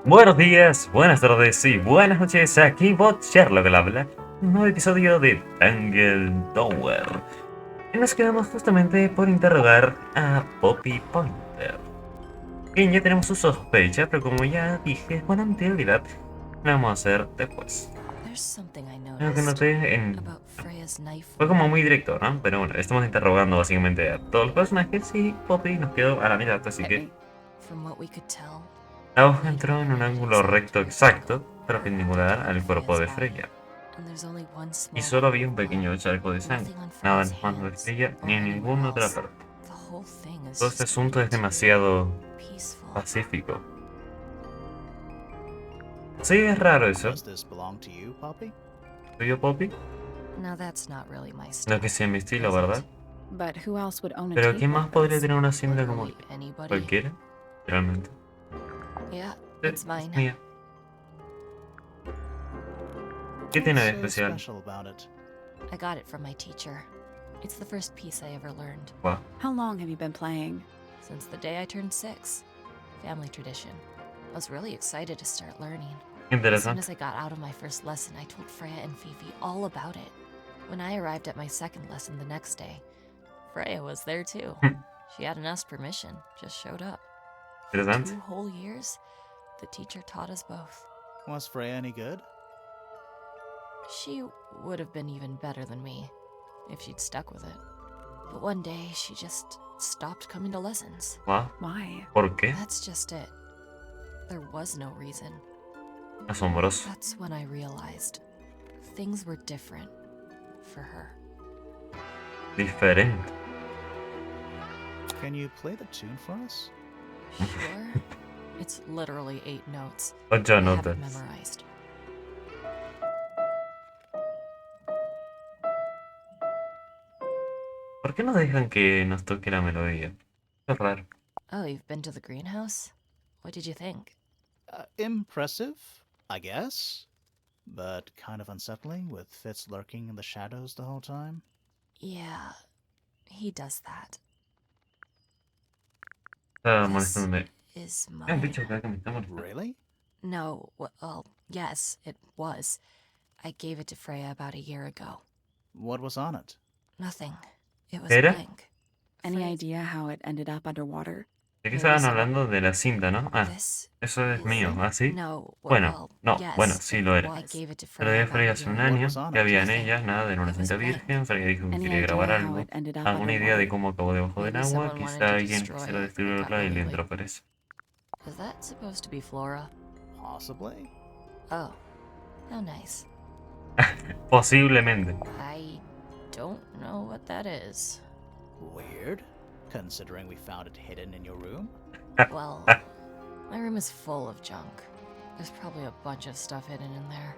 Buenos días, buenas tardes y buenas noches. Aquí Bot Sherlock al habla. Un nuevo episodio de Tangle Tower. Y nos quedamos justamente por interrogar a Poppy Pointer. Bien, ya tenemos su sospecha, pero como ya dije con anterioridad, lo vamos a hacer después. Lo que noté fue como muy directo, ¿no? Pero bueno, estamos interrogando básicamente a todos los personajes y Poppy nos quedó a la mitad, así que la hoja entró en un ángulo recto exacto, perpendicular al cuerpo de Freya. Y solo había un pequeño charco de sangre, nada en las manos de Freya ni en ninguna otra parte. Todo este asunto es demasiado pacífico. Sí, es raro eso. ¿Tuyo, Poppy? No que sea mi estilo, ¿verdad? Pero ¿quién más podría tener una cinta como cualquiera? Realmente. Es mía. ¿Qué tiene de especial? I got it from my teacher. It's the first piece I ever learned. Wow. How long have you been playing? Since the day I turned 6. Family tradition. I was really excited to start learning. As soon Interesante. as I got out of my first lesson, I told Freya and Fifi all about it. When I arrived at my second lesson the next day, Freya was there too. She hadn't asked permission, just showed up. For Interesante. 2 whole years, the teacher taught us both. Was Freya any good? She would have been even better than me, if she'd stuck with it. But one day, she just stopped coming to lessons. Wow. Why? ¿Por qué? That's just it. There was no reason. Asombroso. That's when I realized things were different for her. Diferente. Can you play the tune for us? Sure? It's literally 8 notes. Ocho I have notas. it memorized. ¿Por qué no dejan que nos toque la melodía? Es raro. Oh, you've been to the greenhouse? What did you think? Impressive, I guess. But kind of unsettling with Fitz lurking in the shadows the whole time. Yeah, he does that. Está This molestándome. is Un mine. bicho acá que me está molestando. Really? No, well, yes, it was. I gave it to Freya about a year ago. What was on it? Nothing. It was ¿Era? blank. Any Freya- idea how it ended up underwater? ¿De qué estaban hablando? De la cinta, ¿no? Ah, This eso es is- mío. ¿Ah, sí? No, Bueno, no, yes, bueno, sí lo era. I gave it to Se lo di a Freya Freya about hace a un year año. was on ¿Qué it? había en Nothing. ella? Nada, era una It was cinta blank. virgen. Freya dijo que Any quería idea grabar how algo. it ended up ¿Alguna idea de underwater? cómo acabó debajo del Maybe agua? someone wanted Quizá to alguien destroy quisiera it, destruirla got y really le late. entró por eso. Is that supposed to be Flora? Possibly. Oh, how nice. Posiblemente. I don't know what that is. Weird, considering we found it hidden in your room. Well, my room is full of junk. There's probably a bunch of stuff hidden in there.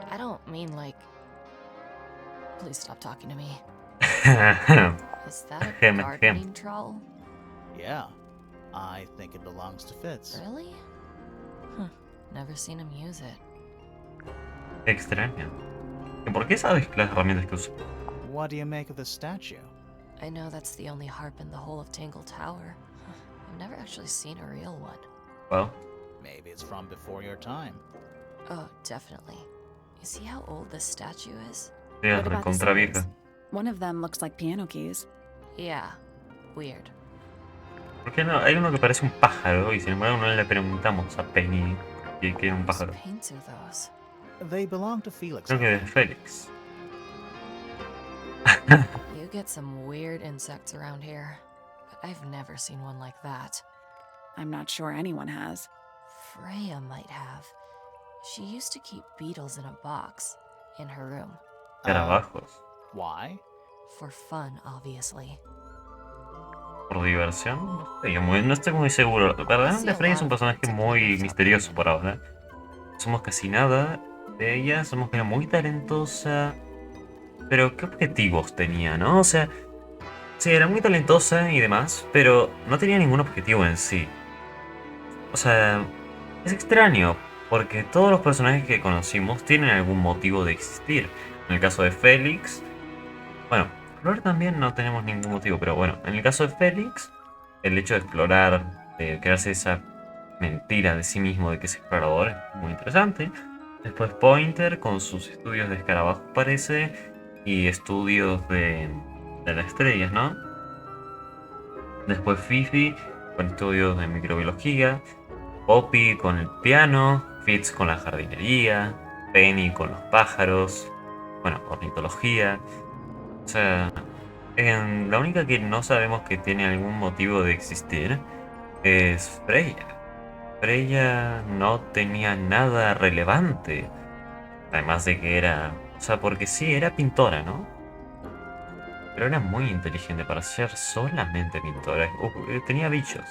I don't mean like... Please stop talking to me. Is that a Hem, gardening trowel? Yeah, I think it belongs to Fitz. Really? Huh, never seen him use it. Extraño. ¿Y por qué sabes las herramientas que uso? What do you make of the statue? I know that's the only harp in the whole of Tangle Tower. I've never actually seen a real one. Well, Maybe it's from before your time. Oh, definitely. You see how old this statue is? sí, es What about the recontra symbols? vieja. One of them looks like piano keys. Yeah, weird. ¿Por qué no? Hay uno que parece un pájaro y sin embargo no le preguntamos a Penny que era un Whose pájaro. paints are those? They belong to Felix. Creo que de Félix. You get some weird insects around here, but I've never seen one like that. I'm not sure anyone has. Freya might have. She used to keep beetles in a box in her room. Carabajos. Why? For fun, obviously. ¿Por diversión? No sé, no estoy muy seguro. Verdaderamente Freya es un personaje muy misterioso por ahora. Somos casi nada de ella, somos que era muy talentosa. Pero ¿qué objetivos tenía, no? O sea, sí, era muy talentosa y demás, pero no tenía ningún objetivo en sí. O sea, es extraño, porque todos los personajes que conocimos tienen algún motivo de existir. En el caso de Félix, bueno, Flor también no tenemos ningún motivo, pero bueno, en el caso de Félix, el hecho de explorar, de crearse esa mentira de sí mismo de que es explorador, es muy interesante. Después Pointer con sus estudios de escarabajos parece y estudios de las estrellas, ¿no? Después Fifi con estudios de microbiología, Poppy con el piano, Fitz con la jardinería, Penny con los pájaros, bueno, ornitología. O sea, la única que no sabemos que tiene algún motivo de existir es Freya. Freya no tenía nada relevante. Además de que era... O sea, porque sí, era pintora, ¿no? Pero era muy inteligente para ser solamente pintora. Tenía bichos.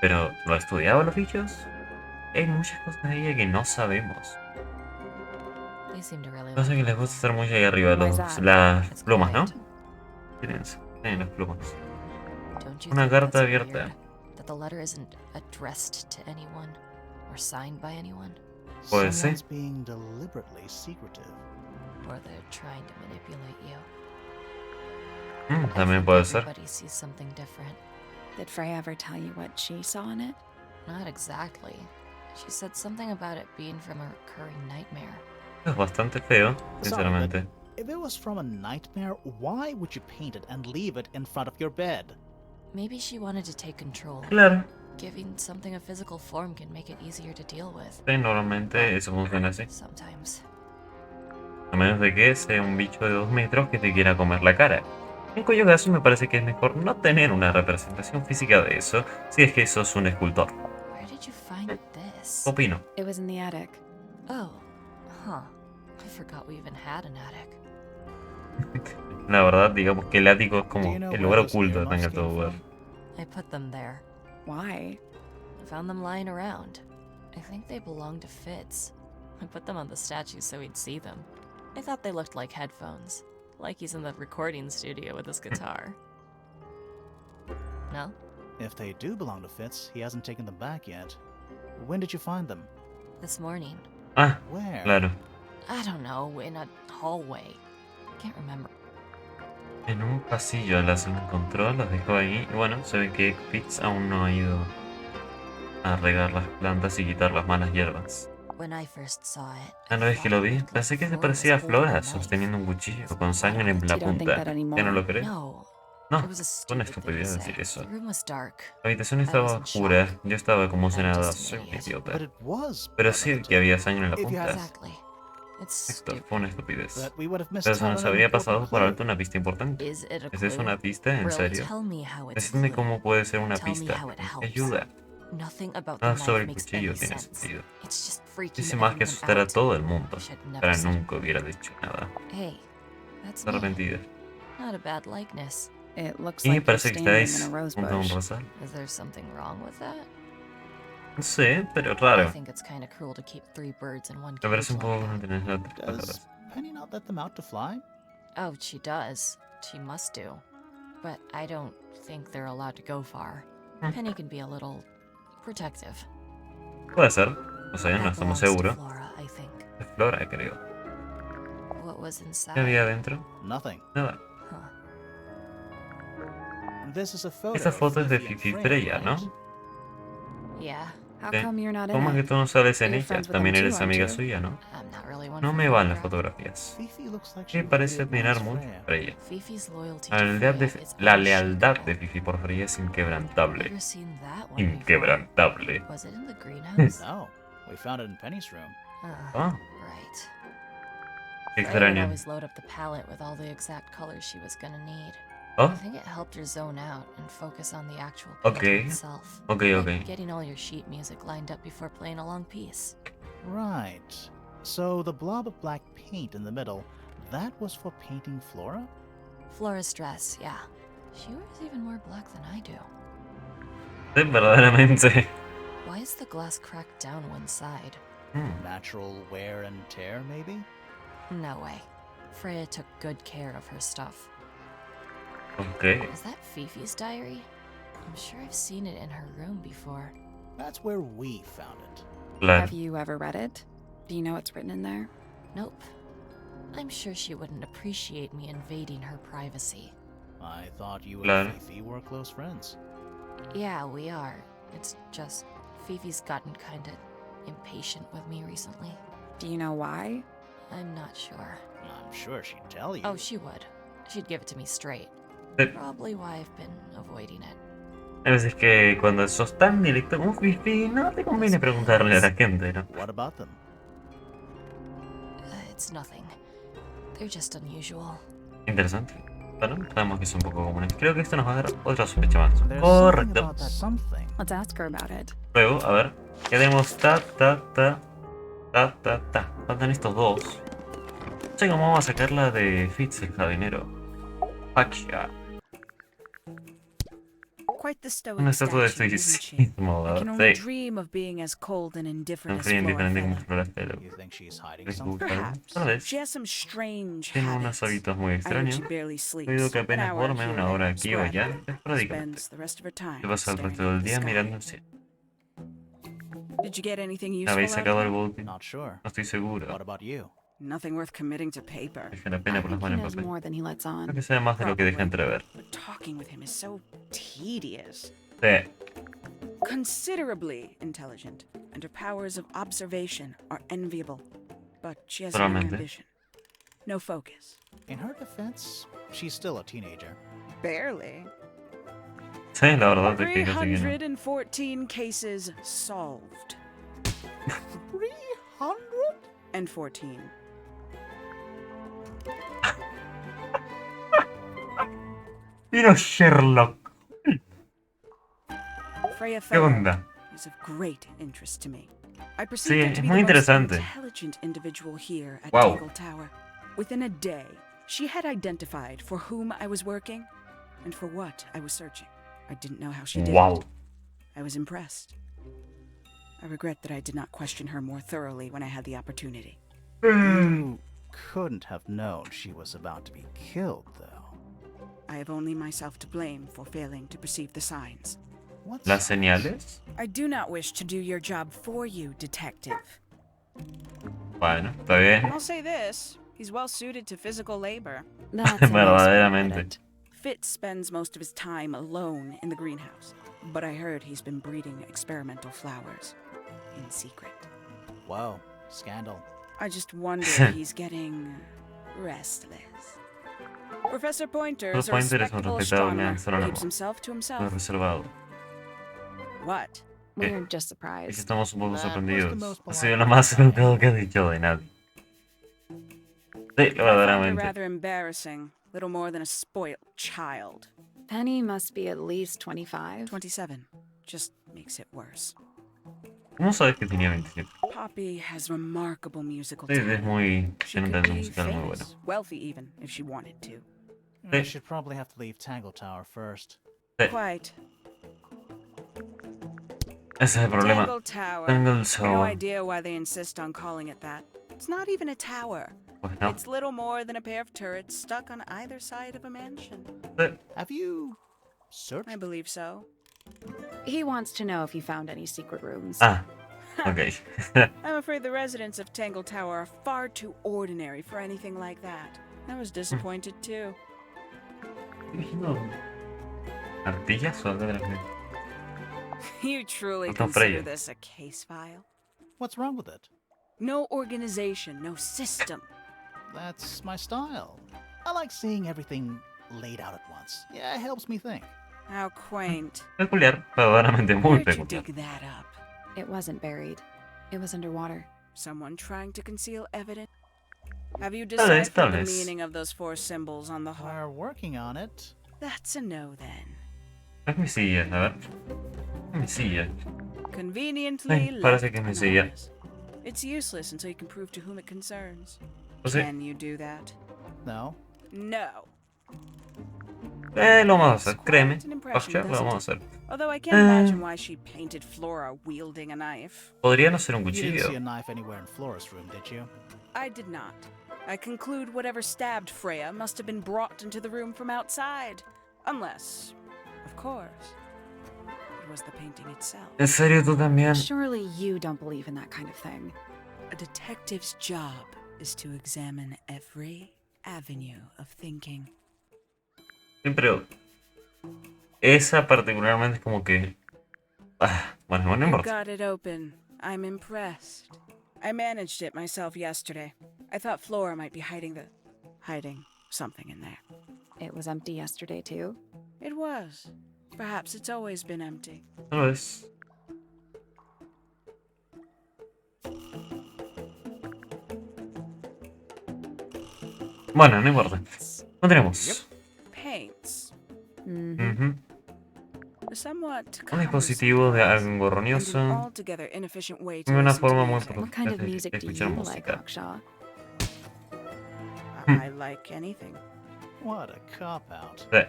Pero ¿lo estudiaba los bichos? Hay muchas cosas de ella que no sabemos. They seem to really Pasa like que les it gusta there. estar muy ahí arriba Why's los, that? las It's plumas, ¿no? quiet. Tienen las plumas. Don't you Una think carta that's abierta. weird? That the letter isn't addressed to anyone or signed by anyone, Puede Someone's ser. being deliberately secretive. or they're trying to manipulate you. I También think puede ser. everybody sees something different. Did Freya ever tell you what she saw in it? Not exactly. She said something about it being from a recurring nightmare. Es bastante feo, Sorry, but sinceramente. if it was from a nightmare, why would you paint it and leave it in front of your bed? Maybe she wanted to take control. Claro. Giving something a physical form can make it easier to deal with. Sí, normalmente eso funciona así. Sometimes. A menos de que sea un bicho de 2 metros que te quiera comer la cara. En cuyo caso me parece que es mejor no tener una representación física de eso si es que sos un escultor. Where did you find this? Opino. It was in the attic. Oh, huh. I forgot we even had an attic. La verdad, digamos que el ático es Do como you know el where lugar those oculto de earmuffs Tangle came Tower. from? I put them there. Why? I found them lying around. I think they belong to Fitz. I put them on the statue so he'd see them. I thought they looked like headphones, like he's in the recording studio with his guitar. No? If they do belong to Fitz, he hasn't taken them back yet. When did you find them? This morning. Ah, Where? claro. I don't know, in a hallway. Can't remember. En un pasillo las encontró, las dejó ahí. Y bueno, se ve que Fitz aún no ha ido a regar las plantas y quitar las malas hierbas. When I first saw it, La vez que lo vi, pensé que se parecía a Flora sosteniendo un cuchillo con sangre en la You don't think punta. that ¿Ya no lo anymore? crees? No, No, it was a fue una stupid thing to estupidez say. decir eso. The room was dark. La habitación I estaba was in oscura, shock. yo estaba como si I'm nada, just soy an un idiot. idiota. But it was Pero blood on sí the que había sangre en la If you punta. had- Exactly. It's Esto stupid. fue una estupidez. But we would have missed Pero se out nos on an habría important pasado por clue. alto una pista importante. Is it a ¿Es eso clue? una pista? ¿En Really, serio? tell me how it's a Decidme clue. cómo puede ser una Tell me pista. how it ¿Me helps. ayuda? Nothing about the Nada knife sobre el makes cuchillo any tiene sense. sentido. It's just freaking Dice más que everyone asustar a out. todo el mundo. Wish I'd never Para said- nunca hubiera dicho nada. Hey, that's Está me. arrepentida. Not a bad likeness. It looks Y like you're parece que standing estáis in a rose junto a un bush. rosal. Is there something wrong with that? No sé, pero I raro. think it's kind of cruel to keep 3 birds in one Me cage parece un poco like that. tener las Does pájaras. Penny not let them out to fly? Oh, she does. She must do. But I don't think they're allowed to go far. Penny can be a little protective. Puede ser. O sea, no That estamos belongs to seguros. Flora, I think. Es Flora, creo. What was inside? ¿Qué había adentro? Nothing. Nada. Huh. This is a photo Esta of foto es de Fifi and Fifi Freya, Freya, ¿no? right? Yeah, How Sí. come you're not ¿Cómo es in que it? tú no sales en You're ella? friends with También them eres too, aren't amiga you? suya, ¿no? I'm not really one No for me van las photography. fotografías. Fifi looks like she Me parece really admirar admires mucho a Freya. Freya. Fifi's loyalty La to lealtad, Freya de, is la lealtad de unshakable. Fifi por Freya es I've inquebrantable. never seen that one before. Inquebrantable. Was it in the greenhouse? No, we found it in Penny's room. Ah, Right. qué Freya would extraño. always load up the palette with all the exact colors she was gonna need. Oh, I think it helped her zone out and focus on the actual Okay. painting itself. ok, Like ok. getting all your sheet music lined up before playing a long piece. Right. So the blob of black paint in the middle, that was for painting Flora? Flora's dress, yeah. She wears even more black than I do. Sí, verdaderamente. Why is the glass cracked down one side? Natural wear and tear, maybe? No way. Freya took good care of her stuff. Ok. Is that Fifi's diary? I'm sure I've seen it in her room before. That's where we found it. Claro. Have you ever read it? Do you know what's written in there? Nope. I'm sure she wouldn't appreciate me invading her privacy. I thought you Claro. and Fifi were close friends. Yeah, we are. It's just Fifi's gotten kinda impatient with me recently. Do you know why? I'm not sure. I'm sure she'd tell you. Oh, she would. She'd give it to me straight. Sí. Probably why I've been avoiding it. Hay veces que cuando sos tan directo como Fifi, no te conviene preguntarle a la gente, ¿no? What about them? It's nothing. They're just unusual. Interesante. Bueno, sabemos que son un poco comunes. Creo que esto nos va a dar otra sospecha más. There's something Correcto. about that something. Let's ask her about it. Luego, a ver. Ya tenemos ta. Faltan estos dos. No sé cómo vamos a sacar la de Fitz, el jardinero. Pacha. Quite the stoic Una estatua de statue, isn't she? estoicismo, I can ¿verdad? only Sí. dream of being as cold and indifferent Tan as fría e Freya indiferente como Fellow. Freya Fellow. You think she's hiding Les something? gusta, ¿no? Perhaps. Tal vez. She has some strange Tiene unos habits. hábitos muy I heard extraños. she barely He sleeps. oído que An apenas hour duerme here una and hora there, aquí o allá, sporadically. esporádicamente. Spends the rest of her time Se pasa el resto staring del at the día sky. mirando el cielo. Did you get anything useful ¿Habéis out of sacado her? algo útil? Not sure. No estoy seguro. What about you? Nothing worth committing to paper. Deja la I pena por las think he manos en knows papel. more than he lets Creo on. que sabe más de lo que deja entrever. But talking with him is so tedious. Sí. Considerably intelligent, and her powers of observation are enviable. But she has no Totalmente. ambition. No focus. In her defense, she's still a teenager. Barely. Sí, la verdad es que casi que no. 314 cases solved. 314. Mira Sherlock. Freya ¿Qué Fellow onda? is of great interest to me. I Sí, perceive her es to be muy the most interesante. intelligent individual here at Wow. Tangle Tower. Within a day, she had identified for whom I was working and for what I was searching. I didn't know how she did Wow. it. I was impressed. I regret that I did not question her more thoroughly when I had the opportunity. You couldn't have known she was about to be killed, though. I have only myself to blame for failing to perceive the signs. What ¿Las signs? señales? I do not wish to do your job for you, detective. Bueno, está bien. I'll say this, he's well suited to physical labor. That's a nice way to put Verdaderamente. it. Fitz spends most of his time alone in the greenhouse, but I heard he's been breeding experimental flowers in secret. Whoa, scandal. I just wonder if he's getting restless. Professor Pointer is a Pointer es un respectable respetable astronomer. astrónomo. Keeps himself to Muy himself. reservado. What? We're just Y surprised. estamos un poco That was the sorprendidos. most Ha sido polite lo más thing I educado que ha dicho de nadie. Sí, I find her verdaderamente. rather embarrassing. Little more than a spoiled child. Penny must be at least 25. 27. Just makes it worse. ¿Cómo sabes que tenía 27? Poppy has remarkable musical Sí, es talent. muy... She Tiene un could talento be musical muy bueno. famous, wealthy even, if she wanted to. I should probably have to leave Tangle Tower first. Sí, Quite. ese es el problema. Tangle Tower. Tangle No Tower. idea why they insist on calling it that. It's not even a tower. Pues no. It's little more than a pair of turrets stuck on either side of a mansion. Sí. Have you searched? I believe so. He wants to know if you found any secret rooms. Ah, ok. I'm afraid the residents of Tangle Tower are far too ordinary for anything like that. I was disappointed too. ¿Ardillas o algo de las mismas? You truly Faltan consider Freya. this a case file? What's wrong with it? No organization, no system. That's my style. I like seeing everything laid out at once. Yeah, it helps me think. How quaint. Peculiar, verdaderamente muy Where'd you peculiar. dig that up? It wasn't buried. It was underwater. Someone trying to conceal evidence? Have you Tal vez, tal deciphered the vez. meaning of those four symbols on the heart? We're working on it. That's a no then. Es mi silla, a ver. Es mi silla. Conveniently Sí, parece left que es mi silla. anonymous. It's useless until you can prove to whom it concerns. Pues sí. Can you do that? No. No. Lo vamos a hacer, créeme. Quite an impression, Pascha, lo doesn't vamos a it? hacer. Although I can't imagine why she painted Flora wielding a knife. Podría no ser un You didn't see cuchillo. a knife anywhere in Flora's room, did you? I did not. I conclude whatever stabbed Freya must have been brought into the room from outside. Unless, of course, it was the painting itself. ¿En serio tú también? Surely you don't believe in that kind of thing. A detective's job is to examine every avenue of thinking. Sí, pero esa particularmente es como que Bueno, no You importa. got it open. I'm impressed. I managed it myself yesterday. I thought Flora might be hiding something in there. It was empty yesterday, too. It was. Perhaps it's always been empty. Tal vez. Bueno, no importa. Continuemos. Paints. Mm-hmm. A somewhat Un dispositivo de algo and borroñoso. an altogether inefficient way to Y una listen to forma muy music. What kind of de music do escuchar you like, música. Hawkshaw? I like anything. What a cop-out. Sí.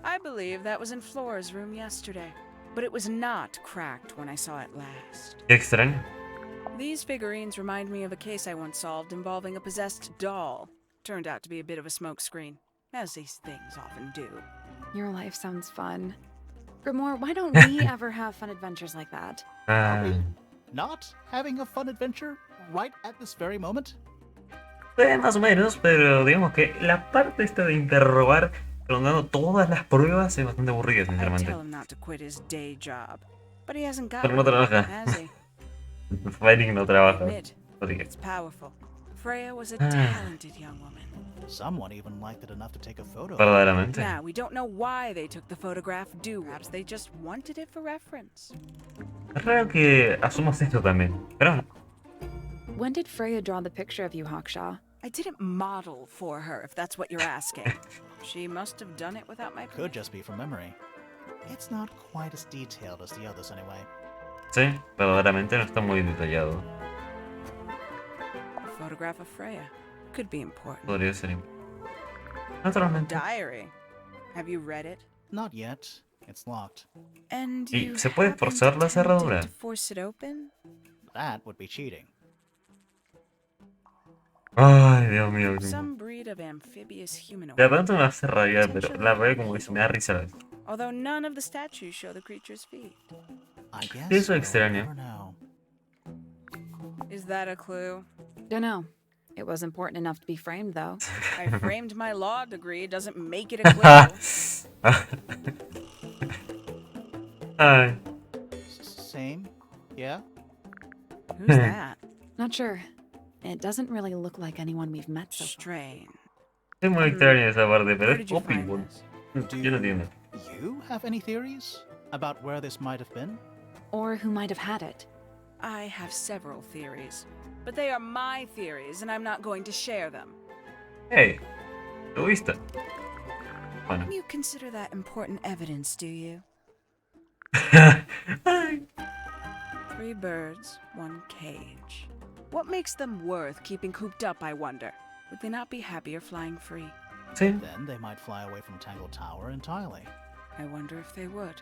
I believe that was in Flora's room yesterday, but it was not cracked when I saw it last. Qué extraño. These figurines remind me of a case I once solved involving a possessed doll. Turned out to be a bit of a smokescreen, as these things often do. Your life sounds fun. Grimoire, why don't we ever have fun adventures like that? Are Ah, we not having a fun adventure right at this very moment? más o menos, pero digamos que la parte esta de interrogar, rondando todas las pruebas, es bastante aburrida, I sinceramente. tell him not to quit his day job, but he hasn't got Pero no one, trabaja. has he? Fighting no I trabaja. admit, Así que, it's powerful. Freya was a Ah. talented young woman. Someone even liked it enough to take a photo. verdaderamente. Now, we don't know why they took the photograph, do we? Perhaps they just wanted it for reference. Es raro que asumas esto también. Pero bueno. When did Freya draw the picture of you, Hawkshaw? I didn't model for her, if that's what you're asking. She must have done it without my Could permission. just be from memory. It's not quite as detailed as the others anyway. Sí, verdaderamente no está muy detallado. A photograph of Freya could be important. Podría ser. Naturalmente. Diary. Have you read it? Not yet. It's locked. And ¿Y you se puede haven't forzar la attempted cerradura? to force it open? That would be cheating. Ay, Dios mío. Some breed of amphibious humanoid. De repente me hace rabia, pero la veo como que se me da risa a la vez. Although none of the statues show the creature's feet. I guess Eso we'll extraño. never know. Is that a clue? Dunno. It was important enough to be framed, though. I framed my law degree, doesn't make it a clue. Ay, Same? Yeah? Who's that? Not sure. It doesn't really look like anyone we've met so far. Strange. es muy extraña esa parte, pero Where es did you Poppy. find Bueno. this? Yo no entiendo. You have any theories about where this might have been? Or who might have had it. I have several theories, but they are my theories, and I'm not going to share them. Hey, ¿lo viste? Bueno. You consider that important evidence, do you? Ay. 3 birds, 1 cage. What makes them worth keeping cooped up, I wonder? Would they not be happier flying free? Sí, Then they might fly away from Tangle Tower entirely. I wonder if they would.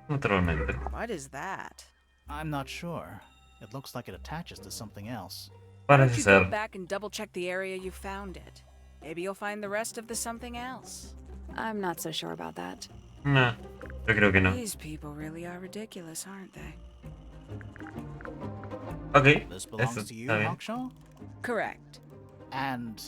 naturalmente. What is that? I'm not sure. It looks like it attaches to something else. Why don't Parece you go ser. back and double check the area you found it? Maybe you'll find the rest of the something else. I'm not so sure about that. No, yo creo que no. These people really are ridiculous, aren't they? Ok, This eso belongs to you, está bien. Hawkshaw? Correct. And,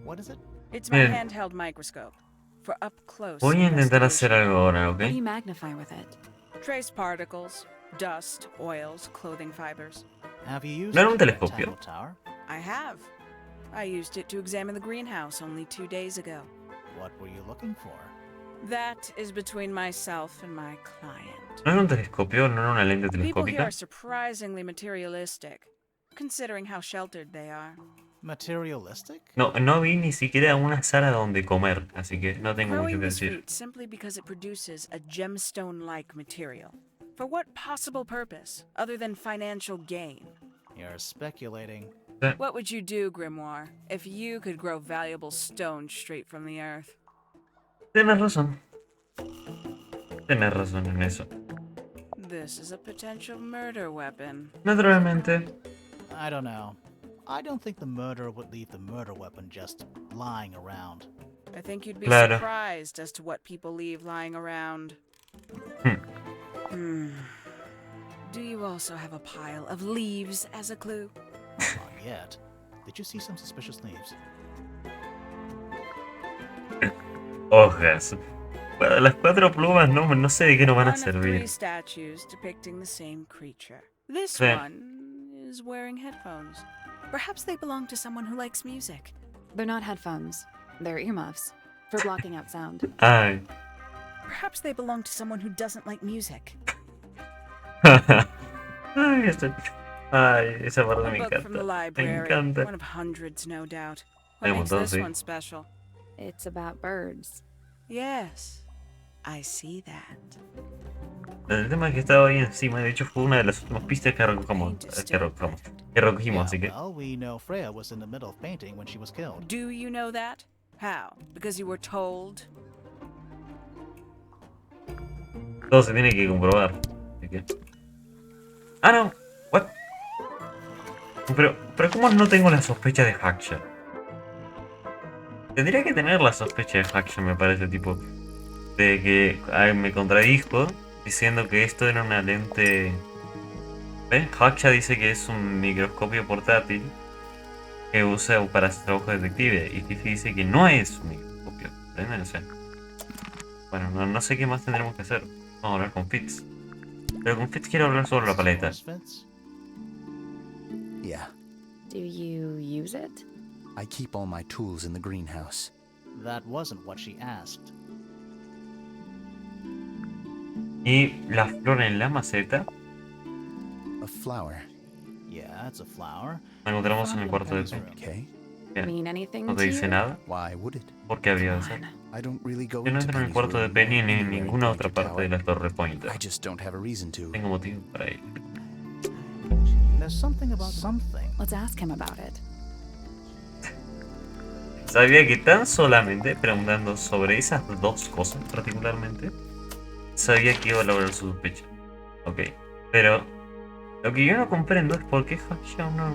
what is it? It's my Bien. handheld microscope. For up close. Voy a intentar hacer investigation. algo ahora, What do ¿ok? you magnify with it? Trace particles, dust, oils, clothing fibers. Have you used No era un it at telescopio. Tangle Tower? I have. I used it to examine the greenhouse only 2 days ago. What were you looking for? That is between myself and my client. No era un telescopio, no era una lente People here telescópica. are surprisingly materialistic, considering how sheltered they are. Materialistic? No, no vi ni siquiera una sala donde comer, así que no tengo mucho Growing que this decir. fruit simply because it produces a gemstone-like material. For what possible purpose, other than financial gain? You're speculating. What would you do, Grimoire, if you could grow valuable stone straight from the earth? Tienes razón. Tienes razón en eso. This is a potential murder weapon. Naturalmente. I don't know. I don't think the murderer would leave the murder weapon just lying around. I think you'd be Claro. surprised as to what people leave lying around. Hmm. Hmm. Do you also have a pile of leaves as a clue? Not yet. Did you see some suspicious leaves? Hojas. Bueno, las 4 plumas no sé de qué nos van a One of 3 servir. statues depicting the same creature. This Sí. one is wearing headphones. Perhaps they belong to someone who likes music. They're not headphones. They're earmuffs for blocking out sound. Ay. Perhaps they belong to someone who doesn't like music. Ay, ay, esa parte A me book from the encanta. Me library. encanta. One of hundreds, no doubt. Hay What un makes montón, this sí. one special? It's about birds. Yes, I see that. El tema es que estaba ahí encima, de hecho fue una de las últimas pistas que recogimos, que recogimos, Yeah, así que well, we know Freya was in the middle of painting when she was killed. Do you know that? How? Because you were told? todo se tiene que comprobar. Así que... Ah, no, what? Pero ¿cómo no tengo la sospecha de Haksha? Tendría que tener la sospecha de Haksha, me parece, tipo, de que me contradijo diciendo que esto era una lente. ¿Ves? Haksha dice que es un microscopio portátil que usa para hacer trabajo de detective. Y Fifi dice que no es un microscopio. ¿Entienden? O sea, bueno, no sé qué más tendremos que hacer. Vamos a hablar con Fitz. Pero con Fitz quiero hablar sobre la paleta. Fits? Yeah, Do you use it? I keep all my tools in the greenhouse. That wasn't what she asked. Y la flor en la maceta A flower, Yeah, it's a flower. la encontramos en el cuarto de té. okay? Bien. Mean anything No to te dice you? nada. Why would it? ¿Por qué habría de Come ser? on. I don't really go Yo no into entro en el Penny's cuarto de room Penny or ni en anywhere in ninguna otra Pointer parte de Tower. la Torre Pointer. I just don't have a reason to. Tengo motivo para ir. There's something about something. Let's ask him about it. Sabía que tan solamente preguntando sobre esas dos cosas particularmente, sabía que iba a lograr su sospecha. Ok, pero lo que yo no comprendo es por qué Haksha no...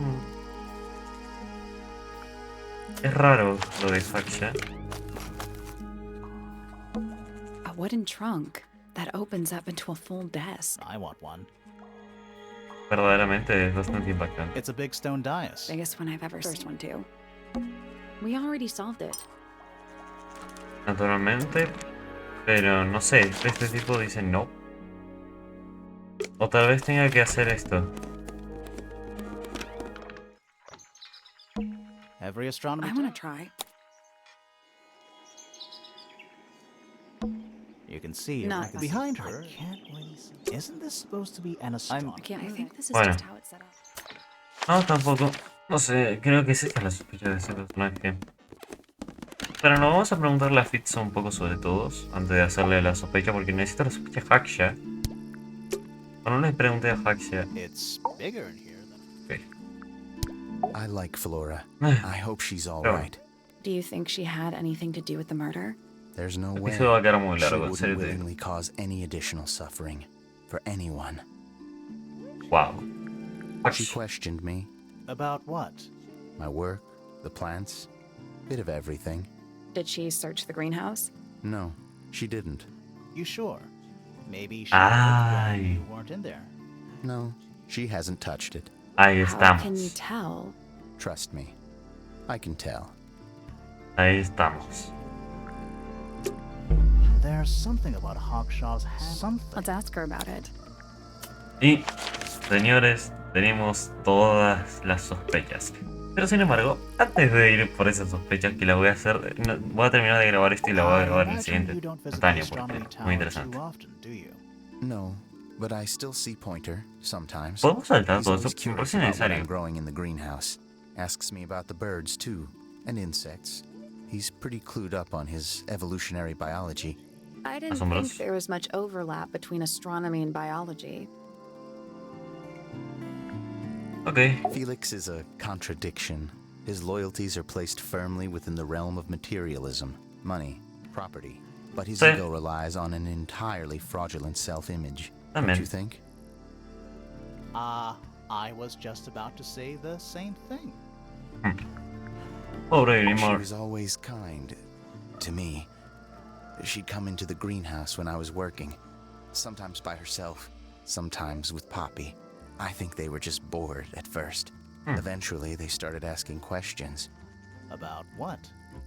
Es raro lo de Haksha. A wooden trunk that opens up into a full desk. I want one. Verdaderamente es bastante impactante. It's a big stone dais. Biggest one I've ever seen. First one too. We already solved it. Naturalmente, pero no sé, este tipo dice no. O tal vez tenga que hacer esto. Every astronomy I want to test. try. You can see Not right behind I her. Can't really see. Isn't this supposed to be an astronomy? I can't. I think this is Bueno. just how it's set up. No, tampoco. No sé, creo que es esta la sospecha de ese personaje. Pero no vamos a preguntarle a Fitz un poco sobre todos antes de hacerle la sospecha, porque necesito la sospecha de Haksha. O no le pregunté a Haksha. It's bigger in here than. Ok. I like Flora. I hope she's all Claro. right. Do you think she had anything to do with the murder? There's no El way episodio va a quedar muy she largo, en wouldn't serio te digo. willingly cause any additional suffering for anyone. Wow. She Haksha. questioned me, About what? my work, the plants, bit of everything. Did she search the greenhouse? No, she didn't. You sure? Maybe she Ay. would when you weren't in there. No, she hasn't touched it. Ahí How can you estamos. tell? Trust me, I can tell. Ahí estamos. There's something about Hawkshaw's hand. Something. Let's ask her about it. Y, señores, tenemos todas las sospechas. Pero sin embargo, antes de ir por esas sospechas que la voy a hacer, voy a terminar de grabar esto y la voy a I grabar en el imagine siguiente you don't visit instantáneo the porque astronomy es muy tower interesante. too often, do you? No, but I still see Pointer sometimes. Podemos saltar He's todo always esto, me curious parece about what I'm necesario. growing in the greenhouse. Asks me about the birds too, and insects. He's pretty clued up on his evolutionary biology. I didn't Asombroso. think there was much overlap between astronomy and biology. Ok, Felix is a contradiction. His loyalties are placed firmly within the realm of materialism, money, property. But his Sí. ego relies on an entirely fraudulent self-image. Don't También. you think? I was just about to say the same thing. pobre She Grimor. was always kind to me. She'd come into the greenhouse when I was working, sometimes by herself, sometimes with Poppy. I think they were just bored at first. Eventually, they started asking questions. About what?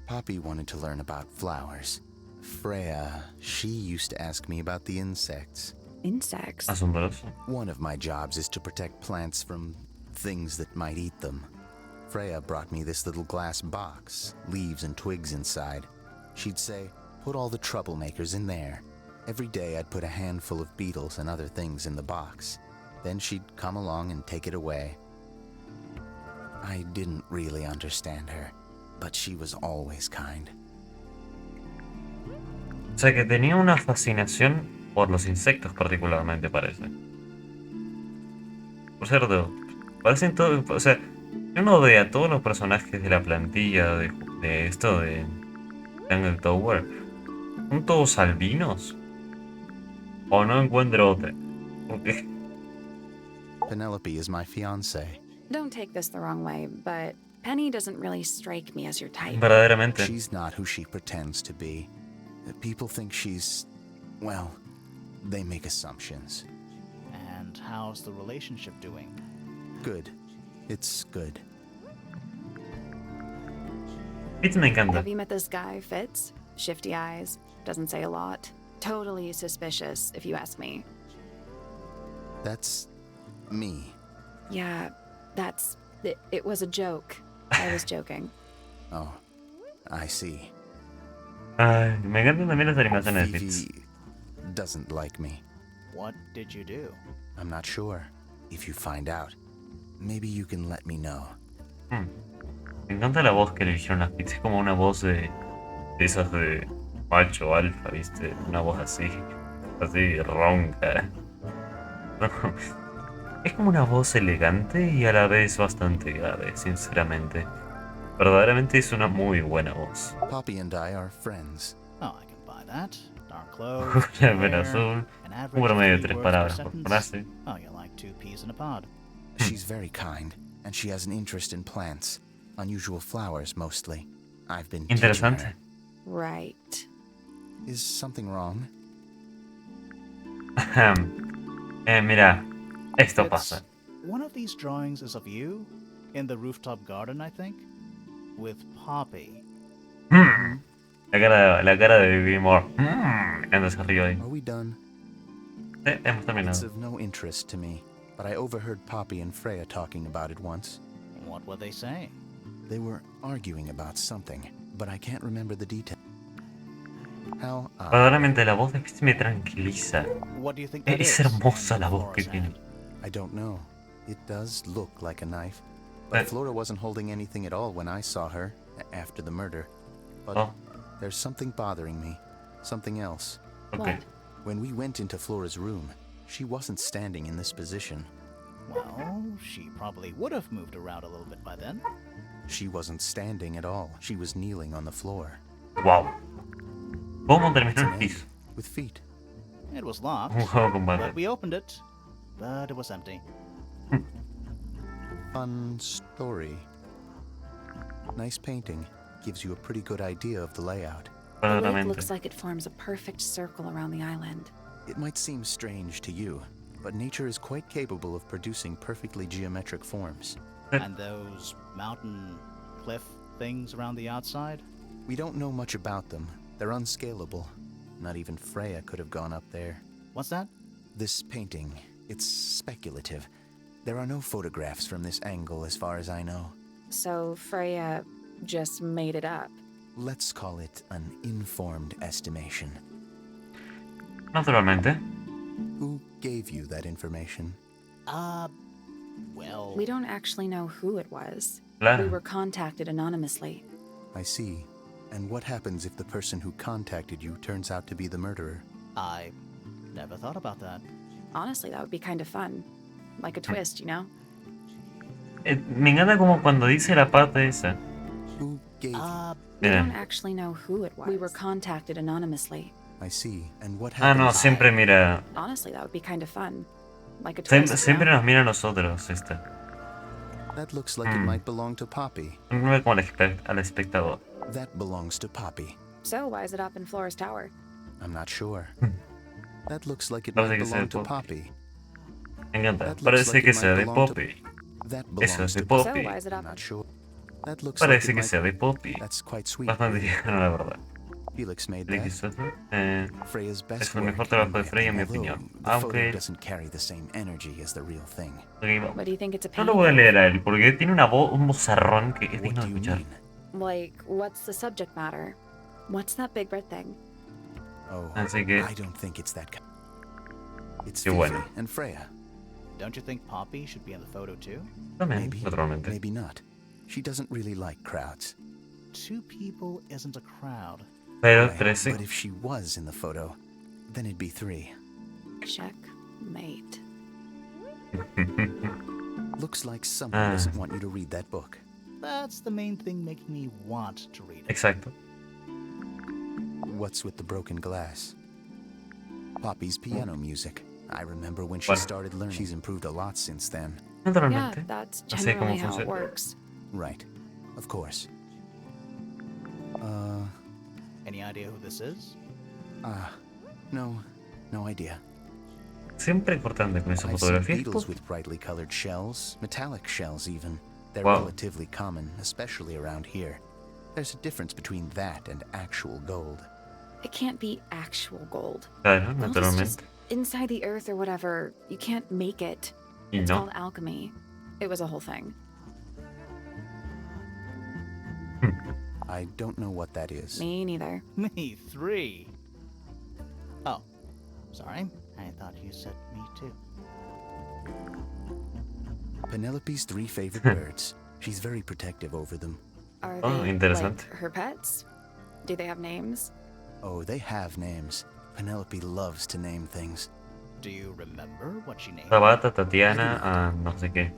Poppy wanted to learn about flowers. Freya, she used to ask me about the insects. Insects? Asombroso. One of my jobs is to protect plants from things that might eat them. Freya brought me this little glass box, leaves and twigs inside. She'd say, put all the troublemakers in there. Every day I'd put a handful of beetles and other things in the box. Then she'd come along and take it away. I didn't really understand her, but she was always kind. O sea que tenía una fascinación por los insectos particularmente, parece. Por cierto, parecen todos... O sea, uno ve a todos los personajes de la plantilla de esto de Tangle Tower. ¿Son todos albinos? ¿O no encuentro otra? Porque... Penelope is my fiancée. Don't take this the wrong way, but Penny doesn't really strike me as your type. Verdaderamente. She's not who she pretends to be. People think she's... well, they make assumptions. And how's the relationship doing? Good. It's good. Fitz me encanta. Have you met this guy, Fitz? Shifty eyes, doesn't say a lot. Totally suspicious, if you ask me. That's... me. Yeah, that's... It was a joke. I was joking. Oh, I see. Ay, me encantan también las animaciones de Fitz. Fifi doesn't like me. What did you do? I'm not sure. If you find out, maybe you can let me know. Me encanta la voz que le eligieron a Fitz. Es como una voz de esas de macho alfa, ¿viste? Una voz así ronca. Es como una voz elegante y a la vez bastante grave, sinceramente. Verdaderamente es una muy buena voz. Poppy and I are friends. Oh, I can buy that. Dark clothes, Una hair, pena azul, an un average promedio de 3 3 words per palabras por sentence. frase. Oh, you're like 2 peas in a pod. She's very kind, and she has an interest in plants. Unusual flowers, mostly. I've been teaching Interesante. her. Right. Is something wrong? Mira, esto It's- pasa. One of these drawings is of you in the rooftop garden, I think, with Poppy. La cara de Baby Moore. Cuando se rió ahí. Are we done? Hemos It's terminado. of no interest to me, but I overheard Poppy and Freya talking about it once. What were they saying? They were arguing about something, but I can't remember the detail. How odd. Verdaderamente la voz de Fitz me tranquiliza. What do you think that Es is? hermosa la voz que Flora's tiene. hand. I don't know. It does look like a knife. Eh. But Flora wasn't holding anything at all when I saw her after the murder. But Oh, there's something bothering me. Something else. ok. What? When we went into Flora's room, she wasn't standing in this position. Well, she probably would have moved around a little bit by then. She wasn't standing at all. She was kneeling on the floor. Wow. ¿Cómo It's terminó an el egg piso? with feet. It was locked, Un juego con but bate. we opened it, but it was empty. Fun story. Nice painting. Gives you a pretty good idea of the layout. The lake Verdaderamente. looks like it forms a perfect circle around the island. It might seem strange to you, but nature is quite capable of producing perfectly geometric forms. And those mountain cliff things around the outside? We don't know much about them. They're unscalable. Not even Freya could have gone up there. What's that? This painting, it's speculative. There are no photographs from this angle as far as I know. So Freya just made it up. Let's call it an informed estimation. Naturalmente. Who gave you that information? Well... We don't actually know who it was. We Claro. were contacted anonymously. I see. And what happens if the person who contacted you turns out to be the murderer? I never thought about that. Honestly, that would be kind of fun. Like a twist, you know? Me encanta como cuando dice la parte esa. Who gave you? We Mira. don't actually know who it was. We were contacted anonymously. I see. And what Ah, no, happens? siempre mira. Honestly, that would be kind of fun. Like a twist, you Siempre know? nos mira a nosotros esta. That looks like it might belong to Poppy. No ve como al espectador. That belongs to Poppy. So why is it up in Flora's tower? I'm not sure. That looks like it Parece might que sea belong de to Poppy. Poppy. Me encanta. That looks Parece like que it sea might de belong to- Poppy. That Eso belongs es de to Poppy. So why is it I'm up? not sure. That looks like Parece it que might... sea de Poppy. That's quite sweet. Bastante tierno, la verdad. Felix made Felix that. Freya's best es el work mejor trabajo de in Freya en mi that, although opinión. the photo Aunque doesn't carry the same energy as the real thing. ok, What do you think it's a no lo painting voy a of? leer a él porque tiene una voz, un vozarrón que es What digno do de you escuchar. mean? Like, what's the subject matter? What's that big red thing? Oh, Así que I don't think it's that. It's qué Fifi bueno. and Freya. Don't you think Poppy should be in the photo too? También, Maybe, naturalmente. maybe not. She doesn't really like crowds. 2 people isn't a crowd. Pero Right, 13. but if she was in the photo, then it'd be 3. Checkmate. Looks like someone Ah. doesn't want you to read that book. That's the main thing making me want to read it. Exacto. What's with the broken glass? Poppy's piano music. I remember when she Bueno. started learning. She's improved a lot since then. Yeah, Naturalmente. that's Así es como generally how it funciona. works. Right. Of course. Any idea who this is? No idea. Siempre importante con esa I've seen fotografía. beetles with brightly colored shells, metallic shells even. They're Wow. relatively common, especially around here. There's a difference between that and actual gold. It can't be actual gold. Claro, Gold is naturalmente. just inside the earth or whatever. You can't make it. Y It's no. called alchemy. It was a whole thing. I don't know what that is. Me neither. Me 3. Oh, sorry. I thought you said me too. Penelope's 3 favorite birds. She's very protective over them. Are Oh, they interesante. like her pets? Do they have names? Oh, they have names. Penelope loves to name things. Do you remember what she named? Tabata, Tatiana, no sé qué.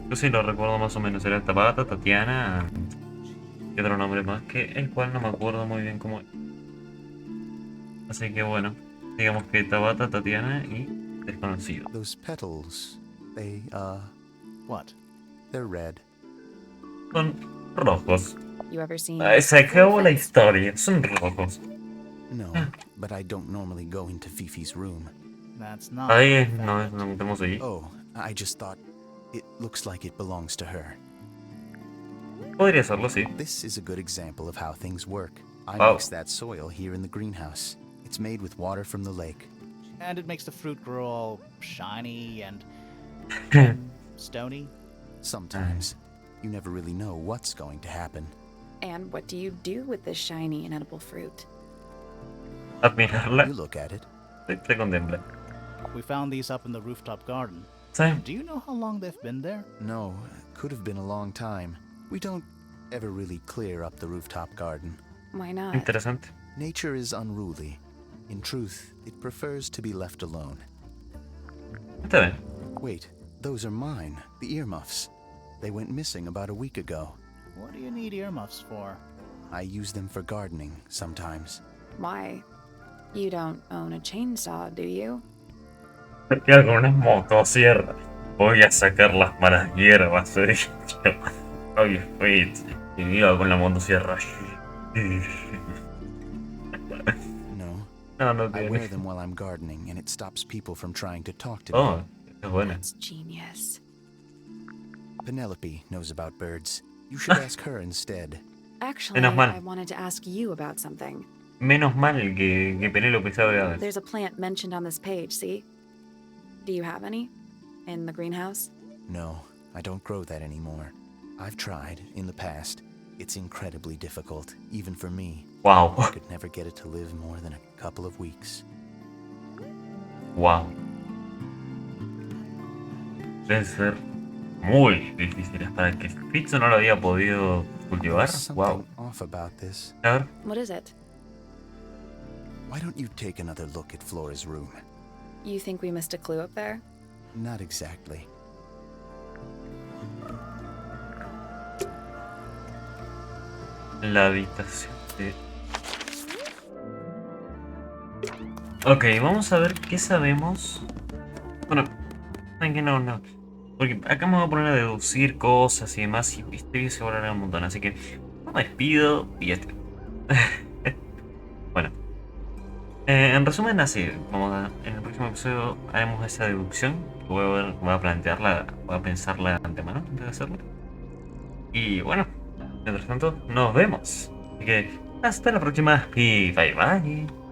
Yo sí lo recuerdo más o menos. Era Tabata, Tatiana. Y otro nombre más que el cual no me acuerdo muy bien cómo es. Así que bueno, digamos que Tabata, Tatiana y desconocido. Those petals, What? they're red. Son rojos. You ever seen? Se acabó la Flies? historia. Son rojos. No, but I don't normally go into Fifi's room. That's not. Ahí a no fact. no tenemos allí. Oh, I just thought it looks like it belongs to her. Podría serlo, sí. This is a good example of how things work. I Wow. mix that soil here in the greenhouse. It's made with water from the lake. And it makes the fruit grow all shiny and stony. Sometimes, you never really know what's going to happen. And what do you do with this shiny inedible fruit? Admirarla. You look at it. Te contempla. We found these up in the rooftop garden. Sí. Do you know how long they've been there? No, could have been a long time. We don't ever really clear up the rooftop garden. Why not? Interesante. Nature is unruly. In truth, it prefers to be left alone. Está bien. Wait, those are mine, the earmuffs. They went missing about a week ago. What do you need earmuffs for? I use them for gardening sometimes. Why? You don't own a chainsaw, do you? Queda con una motosierra. Voy a sacar las malas hierbas. Oye, wait. Y iba con la motosierra. No, No I tiene. wear them while I'm gardening, and it stops people from trying to talk to Oh, me. es buena. That's genius. Penelope knows about birds. You should ask her instead. Actually, Menos mal. I wanted to ask you about something. Menos mal que Penélope sabe aves. There's a plant mentioned on this page, see? Do you have any? In the greenhouse? No, I don't grow that anymore. I've tried in the past. It's incredibly difficult, even for me. Wow. I could never get it to live more than a couple of weeks. Wow. Deben ser muy difíciles para que Fitz no lo había podido cultivar. There's Wow. something off about this. A ver. What is it? Why don't you take another look at Flora's room? You think we missed a clue up there? Not exactly. La habitación de... Ok, vamos a ver qué sabemos. Bueno, saben que no. Porque acá me voy a poner a deducir cosas y demás. Y este video se va a alargar un montón. Así que no me despido y ya está. Bueno. En resumen, así. En el próximo episodio haremos esa deducción. Voy a plantearla, voy a pensarla de antemano antes de hacerla. Y bueno, mientras tanto, nos vemos. Así que hasta la próxima y bye bye.